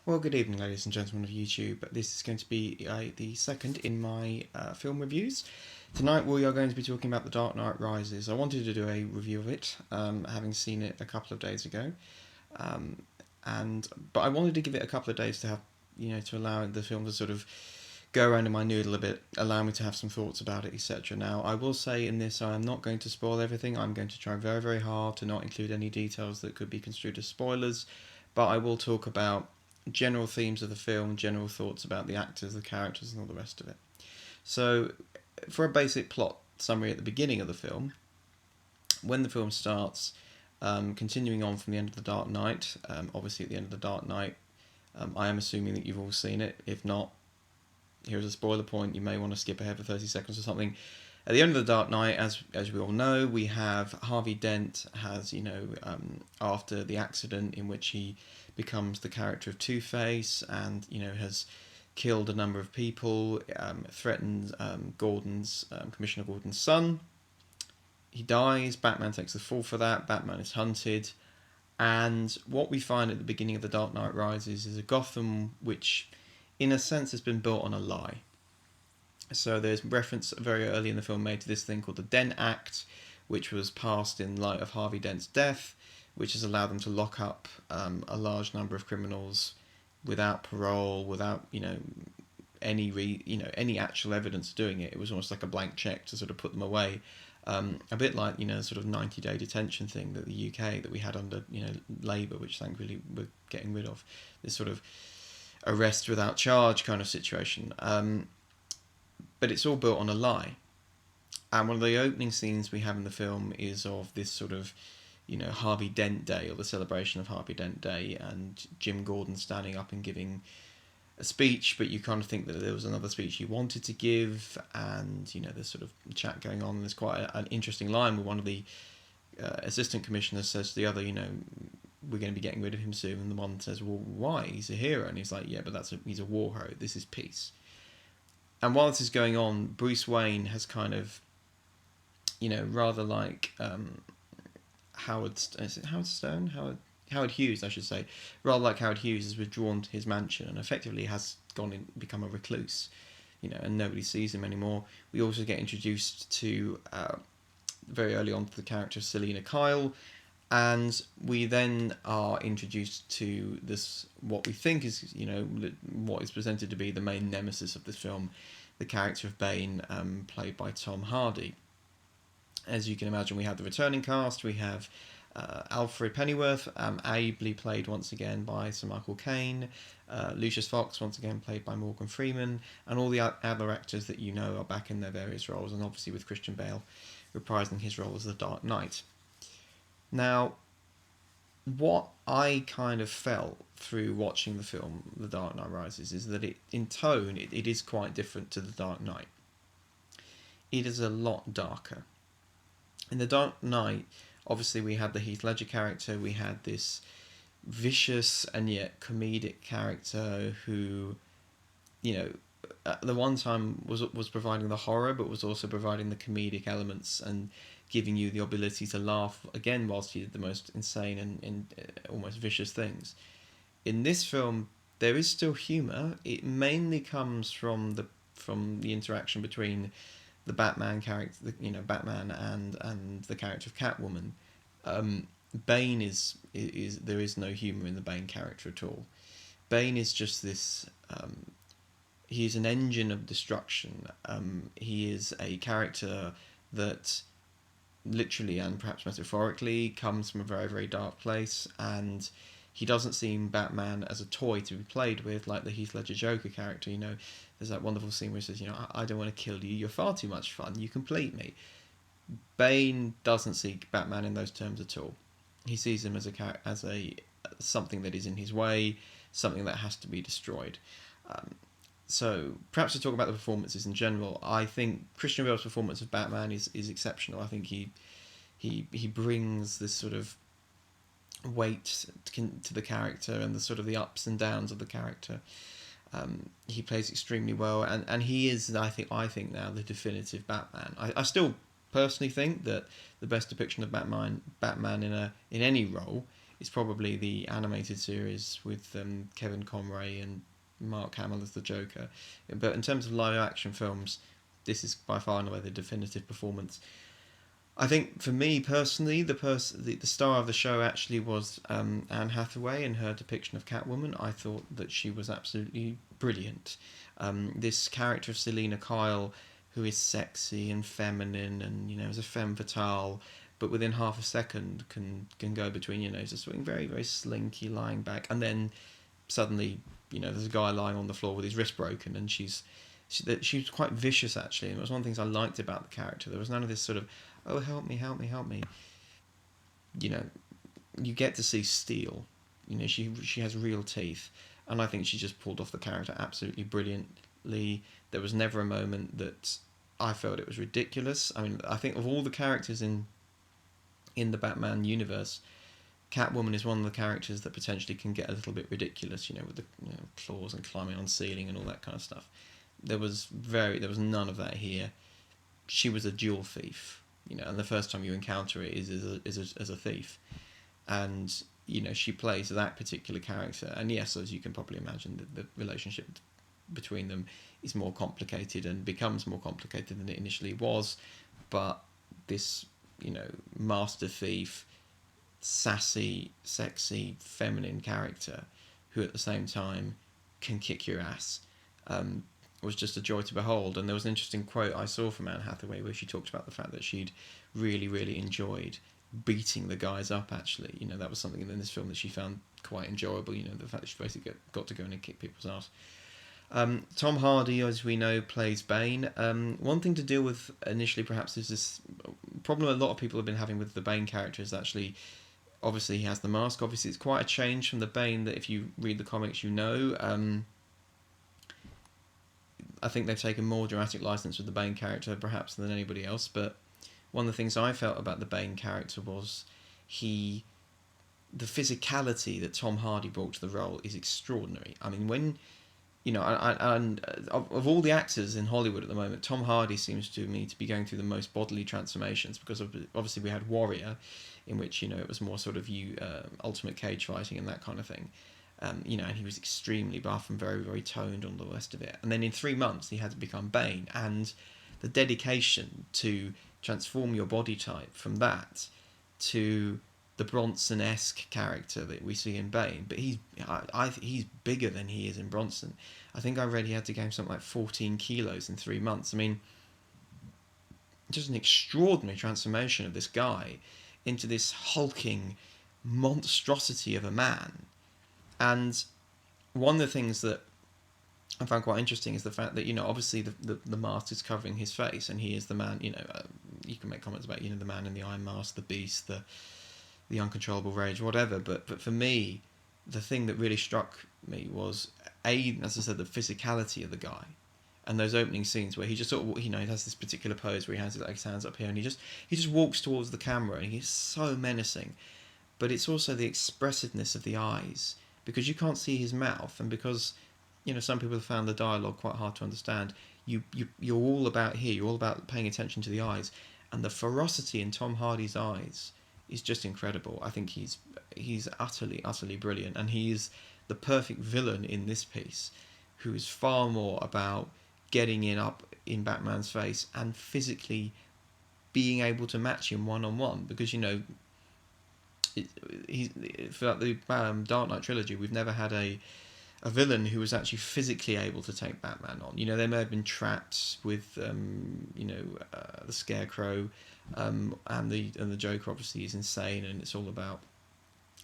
Well, good evening, ladies and gentlemen of YouTube. This is going to be the second in my film reviews. Tonight we are going to be talking about The Dark Knight Rises. I wanted to do a review of it, having seen it a couple of days ago, um, but I wanted to give it a couple of days to have, to allow the film to sort of go around in my noodle a bit, allow me to have some thoughts about it, etc. Now, I will say in this, I am not going to spoil everything. I'm going to try very, very hard to not include any details that could be construed as spoilers, but I will talk about general themes of the film, general thoughts about the actors, the characters, and all the rest of it. So, for a basic plot summary at the beginning of the film, when the film starts, continuing on from the end of The Dark Knight, obviously at the end of The Dark Knight, I am assuming that you've all seen it. If not, here's a spoiler point. You may want to skip ahead for 30 seconds or something. At the end of The Dark Knight, as we all know, we have Harvey Dent has, after the accident in which he becomes the character of Two-Face and, has killed a number of people, threatened Commissioner Gordon's son. He dies, Batman takes the fall for that, Batman is hunted, and what we find at the beginning of The Dark Knight Rises is a Gotham which, in a sense, has been built on a lie. So there's reference very early in the film made to this thing called the Dent Act, which was passed in light of Harvey Dent's death, which has allowed them to lock up a large number of criminals without parole, without any actual evidence doing it. It was almost like a blank check to sort of put them away. A bit like sort of 90-day detention thing that the UK that we had under Labour, which thankfully we're getting rid of. This sort of arrest without charge kind of situation. But it's all built on a lie. And one of the opening scenes we have in the film is of this sort of, Harvey Dent Day, or the celebration of Harvey Dent Day, and Jim Gordon standing up and giving a speech, but you kind of think that there was another speech he wanted to give, and, there's sort of chat going on. There's quite an interesting line where one of the assistant commissioners says to the other, we're going to be getting rid of him soon, and the one says, well, why? He's a hero. And he's like, yeah, but he's a war hero. This is peace. And while this is going on, Bruce Wayne has kind of, rather like Howard Stone? Howard Hughes, I should say. Rather like Howard Hughes has withdrawn to his mansion and effectively has become a recluse, and nobody sees him anymore. We also get introduced to, very early on, to the character of Selina Kyle, and we then are introduced to this, what we think is, what is presented to be the main nemesis of this film, the character of Bane, played by Tom Hardy. As you can imagine, we have the returning cast. We have Alfred Pennyworth, ably played once again by Sir Michael Caine, Lucius Fox, once again played by Morgan Freeman, and all the other actors that are back in their various roles, and obviously with Christian Bale reprising his role as the Dark Knight. Now, what I kind of felt through watching the film The Dark Knight Rises is that in tone it is quite different to The Dark Knight. It is a lot darker. In The Dark Knight, obviously we had the Heath Ledger character, we had this vicious and yet comedic character who, at the one time was providing the horror, but was also providing the comedic elements and giving you the ability to laugh again whilst he did the most insane and almost vicious things. In this film, there is still humour. It mainly comes from the interaction between the Batman character, Batman and the character of Catwoman. Bane is there is no humour in the Bane character at all. Bane is just this. He's an engine of destruction. He is a character that literally and perhaps metaphorically comes from a very, very dark place, and he doesn't seem Batman as a toy to be played with like the Heath Ledger Joker character. There's that wonderful scene where he says, I don't want to kill you, you're far too much fun, you complete me. Bane doesn't see Batman in those terms at all. He sees him as a something that is in his way, something that has to be destroyed. So perhaps to talk about the performances in general, I think Christian Bale's performance of Batman is exceptional. I think he brings this sort of weight to the character and the sort of the ups and downs of the character. He plays extremely well, and he is, I think now, the definitive Batman. I still personally think that the best depiction of Batman in any role is probably the animated series with Kevin Conroy and Mark Hamill as the Joker. But in terms of live action films, this is by far and away the definitive performance. I think for me personally, the star of the show actually was Anne Hathaway in her depiction of Catwoman. I thought that she was absolutely brilliant. This character of Selena Kyle, who is sexy and feminine and is a femme fatale, but within half a second can go between just something very very slinky lying back, and then suddenly there's a guy lying on the floor with his wrist broken, and she was quite vicious actually, and it was one of the things I liked about the character. There was none of this sort of, oh, help me, help me, help me. You get to see steel. She has real teeth, and I think she just pulled off the character absolutely brilliantly. There was never a moment that I felt it was ridiculous. I mean, I think of all the characters in the Batman universe, Catwoman is one of the characters that potentially can get a little bit ridiculous, with the claws and climbing on ceiling and all that kind of stuff. There was none of that here. She was a jewel thief, and the first time you encounter it is as a thief, and she plays that particular character. And yes, as you can probably imagine, the relationship between them is more complicated and becomes more complicated than it initially was. But this, master thief, sassy, sexy, feminine character, who at the same time can kick your ass, was just a joy to behold. And there was an interesting quote I saw from Anne Hathaway where she talked about the fact that she'd really, really enjoyed beating the guys up, actually. That was something in this film that she found quite enjoyable, the fact that she basically got to go in and kick people's ass. Tom Hardy, as we know, plays Bane. One thing to deal with initially, perhaps, is this problem a lot of people have been having with the Bane character is actually, obviously, he has the mask. Obviously, it's quite a change from the Bane that if you read the comics, I think they've taken more dramatic license with the Bane character, perhaps, than anybody else. But one of the things I felt about the Bane character was the physicality that Tom Hardy brought to the role is extraordinary. I mean, when of all the actors in Hollywood at the moment, Tom Hardy seems to me to be going through the most bodily transformations, because obviously we had Warrior, in which it was more sort of ultimate cage fighting and that kind of thing, and he was extremely buff and very very toned and all the rest of it. And then in 3 months he had to become Bane, and the dedication to transform your body type from that to the Bronson-esque character that we see in Bane, but he's bigger than he is in Bronson. I think I read he had to gain something like 14 kilos in 3 months. I mean, just an extraordinary transformation of this guy into this hulking monstrosity of a man. And one of the things that I found quite interesting is the fact that obviously the mask is covering his face, and he is the man. You can make comments about the man in the iron mask, the beast, the uncontrollable rage, whatever. But for me, the thing that really struck me was, as I said, the physicality of the guy, and those opening scenes where he just sort of he has this particular pose where he has his hands up here, and he just walks towards the camera, and he's so menacing. But it's also the expressiveness of the eyes, because you can't see his mouth, and because some people have found the dialogue quite hard to understand. You're all about here. You're all about paying attention to the eyes, and the ferocity in Tom Hardy's eyes is just incredible. I think he's utterly brilliant, and he's the perfect villain in this piece, who is far more about getting up in Batman's face and physically being able to match him one-on-one, because throughout the Dark Knight trilogy, we've never had a villain who was actually physically able to take Batman on. There may have been traps with the Scarecrow, and the Joker obviously is insane, and it's all about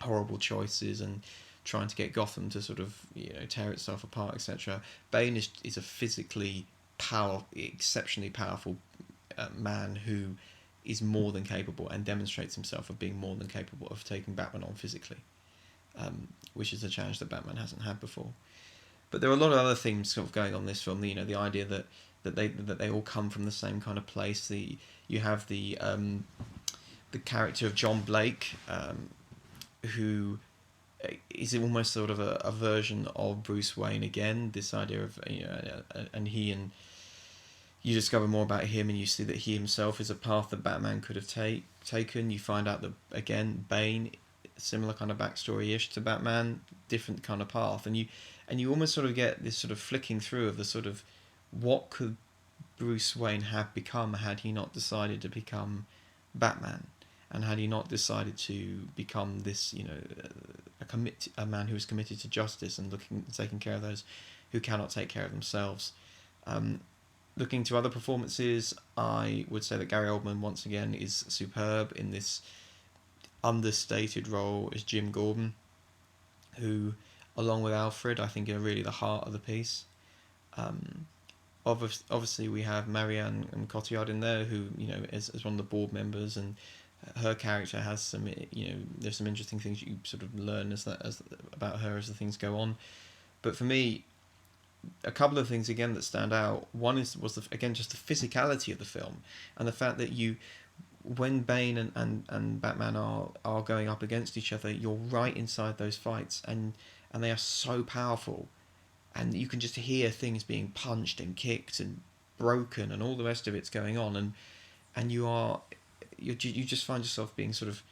horrible choices and trying to get Gotham to sort of tear itself apart, etc. Bane is a physically exceptionally powerful man who is more than capable and demonstrates himself of being more than capable of taking Batman on physically, which is a challenge that Batman hasn't had before. But there are a lot of other themes sort of going on in this film. The idea that they all come from the same kind of place. You have the character of John Blake, who is almost sort of a version of Bruce Wayne again. This idea of and you discover more about him, and you see that he himself is a path that Batman could have taken. You find out that again Bane similar kind of backstory-ish to Batman, different kind of path, and you almost sort of get this sort of flicking through of the sort of what could Bruce Wayne have become had he not decided to become Batman, and had he not decided to become this, a man who is committed to justice and taking care of those who cannot take care of themselves. Um, Looking to other performances, I would say that Gary Oldman once again is superb in this understated role as Jim Gordon, who, along with Alfred, I think are really the heart of the piece. Um, Obviously, we have Marianne and Cotillard in there, who as one of the board members, and her character has some there's some interesting things you sort of learn as about her as the things go on. But for me, a couple of things again that stand out. One again just the physicality of the film, and the fact that when Bane and Batman are going up against each other, you're right inside those fights, and they are so powerful, and you can just hear things being punched and kicked and broken and all the rest of it's going on, and you just find yourself being sort of,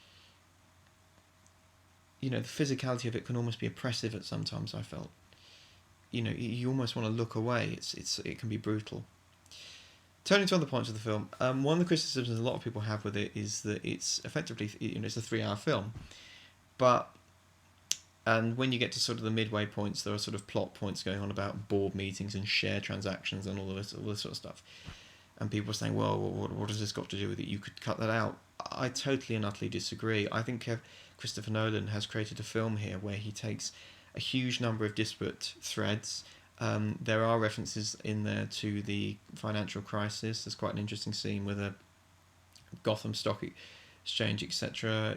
the physicality of it can almost be oppressive at sometimes. I felt, you almost want to look away. It can be brutal. Turning to other points of the film, one of the criticisms a lot of people have with it is that it's effectively, it's a 3-hour film, and when you get to sort of the midway points, there are sort of plot points going on about board meetings and share transactions and all this sort of stuff. And people are saying, well, what has this got to do with it? You could cut that out. I totally and utterly disagree. I think Christopher Nolan has created a film here where he takes a huge number of disparate threads. There are references in there to the financial crisis. There's quite an interesting scene with a Gotham Stock Exchange, etc.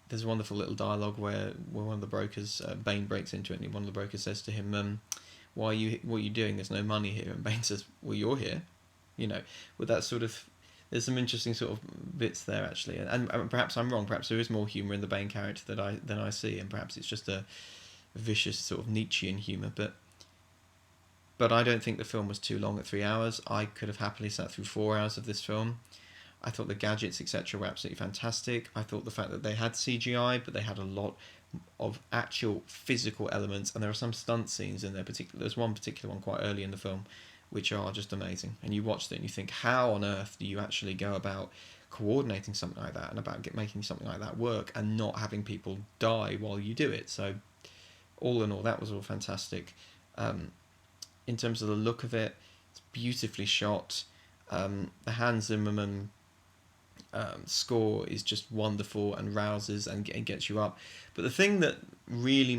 There's a wonderful little dialogue where one of the brokers, Bane, breaks into it, and one of the brokers says to him, what are you doing? There's no money here. And Bane says, well, you're here. With that sort of, there's some interesting sort of bits there actually, and perhaps I'm wrong. Perhaps there is more humour in the Bane character than I see, and perhaps it's just a vicious sort of Nietzschean humour. But I don't think the film was too long at 3 hours. I could have happily sat through 4 hours of this film. I thought the gadgets, etc., were absolutely fantastic. I thought the fact that they had CGI, but they had a lot of actual physical elements, and there are some stunt scenes in there. There's one particular one quite early in the film, which are just amazing. And you watch it and you think, how on earth do you actually go about coordinating something like that and about making something like that work and not having people die while you do it? So, all in all, that was all fantastic. In terms of the look of it, it's beautifully shot. The Hans Zimmerman score is just wonderful and rouses and gets you up. But the thing that really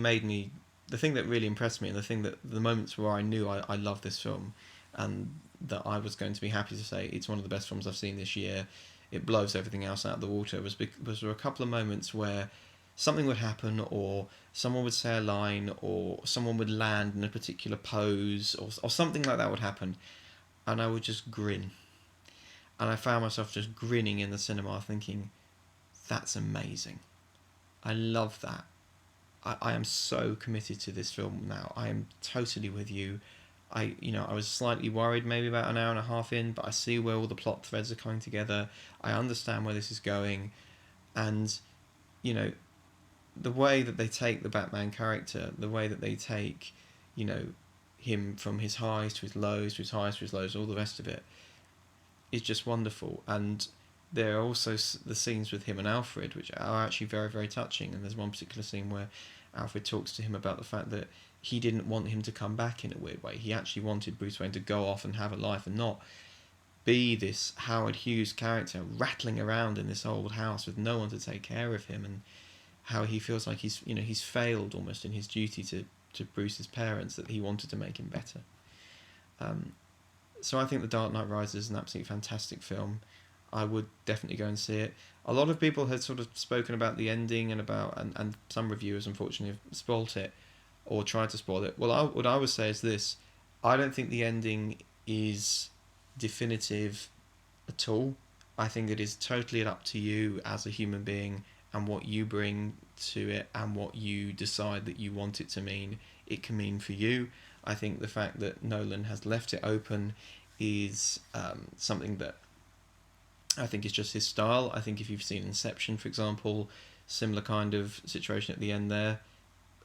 impressed me, and the moments where I knew I loved this film, and that I was going to be happy to say it's one of the best films I've seen this year, it blows everything else out of the water, was there were a couple of moments where something would happen, or someone would say a line, or someone would land in a particular pose, or something like that would happen, and I would just grin. And I found myself just grinning in the cinema thinking, that's amazing. I love that. I am so committed to this film now. I am totally with you. I was slightly worried maybe about an hour and a half in, but I see where all the plot threads are coming together. I understand where this is going. And, the way that they take the Batman character, the way that they take, him from his highs to his lows, to his highs to his lows, all the rest of it, is just wonderful. And there are also the scenes with him and Alfred, which are actually very, very touching. And there's one particular scene where Alfred talks to him about the fact that he didn't want him to come back in a weird way. He actually wanted Bruce Wayne to go off and have a life and not be this Howard Hughes character rattling around in this old house with no one to take care of him, and how he feels like he's failed almost in his duty to Bruce's parents, that he wanted to make him better. So I think The Dark Knight Rises is an absolutely fantastic film. I would definitely go and see it. A lot of people had sort of spoken about the ending and some reviewers unfortunately have spoilt it or tried to spoil it. Well, what I would say is this: I don't think the ending is definitive at all. I think it is totally up to you as a human being and what you bring to it and what you decide that you want it to mean. It can mean for you. I think the fact that Nolan has left it open is something that I think it's just his style. I think if you've seen Inception, for example, similar kind of situation at the end there.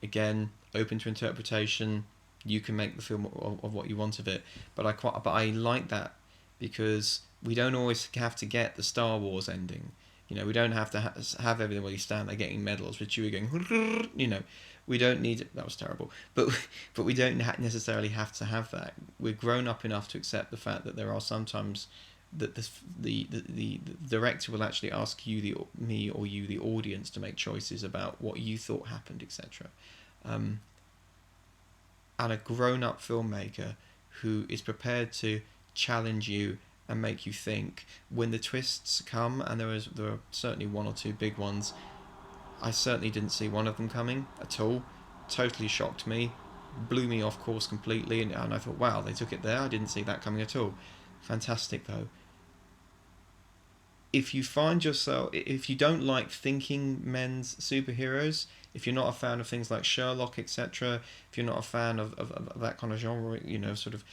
Again, open to interpretation. You can make the film of what you want of it. But I like that because we don't always have to get the Star Wars ending. We don't have to have everybody stand there getting medals with Chewie going. We don't need. That was terrible. But we don't necessarily have to have that. We're grown up enough to accept the fact that there are sometimes that the director will actually ask me or you, the audience, to make choices about what you thought happened, etc. And a grown-up filmmaker who is prepared to challenge you and make you think when the twists come, and there are certainly one or two big ones. I certainly didn't see one of them coming at all. Totally shocked me, blew me off course completely, and I thought, wow, they took it there. I didn't see that coming at all. Fantastic though. If you don't like thinking men's superheroes, if you're not a fan of things like Sherlock, etc., if you're not a fan of that kind of genre, sort of,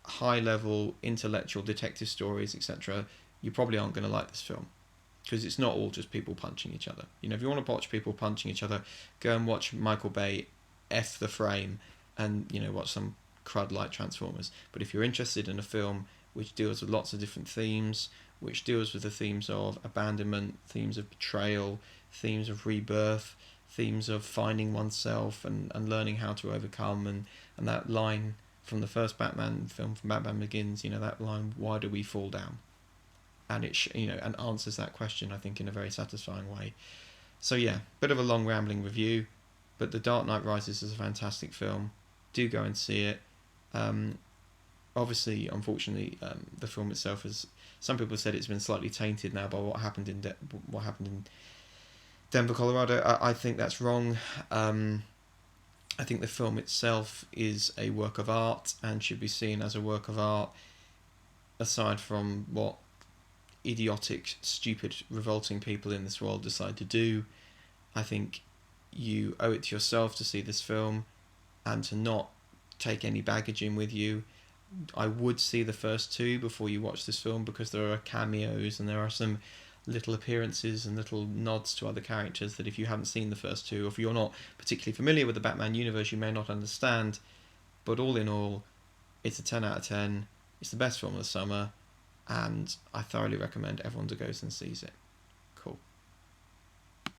high level intellectual detective stories, etc., you probably aren't going to like this film. Because it's not all just people punching each other. If you want to watch people punching each other, go and watch Michael Bay F the Frame and, watch some crud like Transformers. But if you're interested in a film which deals with lots of different themes, which deals with the themes of abandonment, themes of betrayal, themes of rebirth, themes of finding oneself and learning how to overcome, and that line from the first Batman film, from Batman Begins, that line, why do we fall down? And and answers that question, I think, in a very satisfying way. So yeah, bit of a long rambling review, but The Dark Knight Rises is a fantastic film. Do go and see it. Obviously, unfortunately, the film itself has. Some people said it's been slightly tainted now by what happened in Denver, Colorado. I think that's wrong. I think the film itself is a work of art and should be seen as a work of art, aside from what idiotic, stupid, revolting people in this world decide to do. I think you owe it to yourself to see this film and to not take any baggage in with you. I would see the first two before you watch this film, because there are cameos and there are some little appearances and little nods to other characters that if you haven't seen the first two, or if you're not particularly familiar with the Batman universe, you may not understand. But all in all, it's a 10 out of 10. It's the best film of the summer, and I thoroughly recommend everyone to go and sees it.